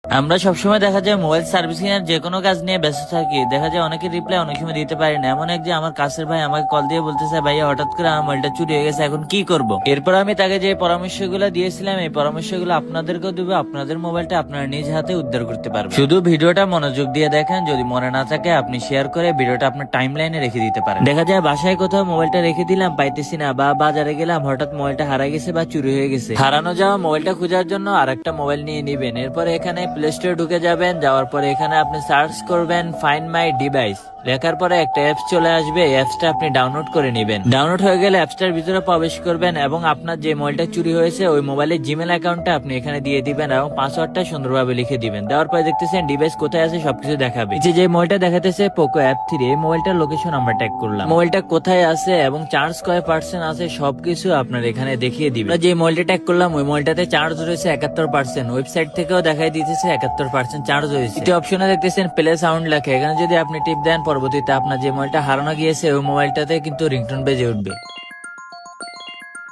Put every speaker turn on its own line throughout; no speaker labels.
আমরা সবসময় দেখা যায় মোবাইল সার্ভিসিং এর যে কোনো কাজ নিয়ে ব্যস্ত থাকি, দেখা যায় অনেকের রিপ্লাই অনেক সময় দিতে পারি না। এমন এক যে আমার কাছের ভাই আমাকে কল দিয়ে বলতেছে, ভাইয়া হঠাৎ করে আমার মোবাইলটা চুরি হয়ে গেছে, এখন কি করব। এরপর আমি তাকে যে পরামর্শগুলো দিয়েছিলাম, এই পরামর্শগুলো আপনাদেরকেও দেবো। আপনাদের মোবাইলটা আপনারা নিজ হাতে উদ্ধার করতে পারবেন। শুধু ভিডিওটা মনোযোগ দিয়ে দেখেন, যদি মনে না থাকে আপনি শেয়ার করে ভিডিওটা আপনার টাইম লাইনে রেখে দিতে পারেন। দেখা যায় বাসায় কোথাও মোবাইলটা রেখে দিলাম, পাইতেছি না, বা বাজারে গেলাম হঠাৎ মোবাইলটা হারা গেছে বা চুরি হয়ে গেছে। হারানো যাওয়া মোবাইলটা খোঁজার জন্য আরেকটা মোবাইল নিয়ে নিবেন। এরপর এখানে প্লে স্টোরে ঢুকে যাবেন, যাওয়ার পরে এখানে আপনি সার্চ করবেন ফাইন্ড মাই ডিভাইস। লেখার পরে একটা অ্যাপস চলে আসবে, অ্যাপসটা আপনি ডাউনলোড করে নেবেন। ডাউনলোড হয়ে গেলে অ্যাপসটার ভিতরে প্রবেশ করবেন এবং আপনার যে মোবাইলটা চুরি হয়েছে ওই মোবাইলের জিমেল অ্যাকাউন্টটা আপনি এখানে দিয়ে দিবেন এবং পাসওয়ার্ডটা সুন্দরভাবে লিখে দিবেন। দেওয়ার পরে দেখতেছেন ডিভাইস কোথায় আছে সবকিছু দেখাবে। যে মোবাইলটা দেখাতেছে পোকো F3, এই মোবাইলটার লোকেশন আমরা ট্যাগ করলাম। মোবাইলটা কোথায় আছে এবং চার্জ কয় পার্সেন্ট আছে সবকিছু আপনার এখানে দেখিয়ে দিবে। যে মোবাইলটা ট্যাগ করলাম ওই মোবাইলটাতে চার্জ রয়েছে 71%, ওয়েবসাইট থেকেও দেখাই দিতেছে 71% চার্জ হয়েছে। এই অপশনে দেখতেছেন প্লে সাউন্ড লেখা, এখানে যদি আপনি টিপ দেন পরবর্তীতে আপনার যে মোবাইলটা হারানো গিয়েছে ওই মোবাইলটাতে কিন্তু রিংটোন বেজে উঠবে।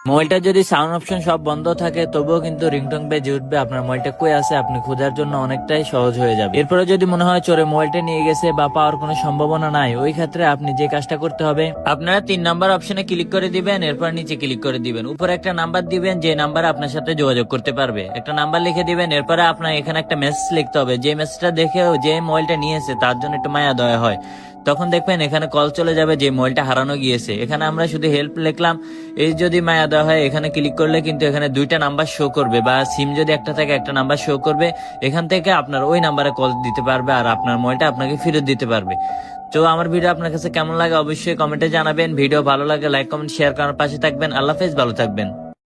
মোবাইলটা যদি সাউন্ড অপশন সব বন্ধ থাকে তবুও কিন্তু রিংটোন বেজে উঠবে। আপনার মোবাইলটা কই আছে আপনি খোঁজার জন্য অনেকটাই সহজ হয়ে যাবে। এরপরে যদি মনে হয় চোরে মোবাইলটা নিয়ে গেছে বা পাওয়ার কোনো সম্ভাবনা নাই, ওই ক্ষেত্রে আপনি যে কাজটা করতে হবে, আপনারা 3 নাম্বার অপশনে ক্লিক করে দিবেন। এরপর নিচে ক্লিক করে দিবেন, উপরে একটা নাম্বার দিবেন যে নাম্বার আপনার সাথে যোগাযোগ করতে পারবে। একটা নাম্বার লিখে দিবেন। এরপরে আপনার এখানে একটা মেসেজ লিখতে হবে, যে মেসেজটা দেখেও যে মোবাইলটা নিয়েছে তার জন্য একটু মায়া দয়া হয়। তখন দেখবেন এখানে কল চলে যাবে যে মোবাইলটা হারানো গিয়েছে। এখানে আমরা শুধু হেল্প লিখলাম, এই যদি মায়া দেওয়া হয় এখানে ক্লিক করলে কিন্তু এখানে 2টা নাম্বার শো করবে, বা সিম যদি একটা থাকে একটা নাম্বার শো করবে। এখান থেকে আপনার ওই নাম্বারে কল দিতে পারবে আর আপনার মোবাইলটা আপনাকে ফেরত দিতে পারবে। তো আমার ভিডিও আপনার কাছে কেমন লাগে অবশ্যই কমেন্টে জানাবেন। ভিডিও ভালো লাগে লাইক কমেন্ট শেয়ার করার পাশে থাকবেন। আল্লাহ হাফেজ, ভালো থাকবেন।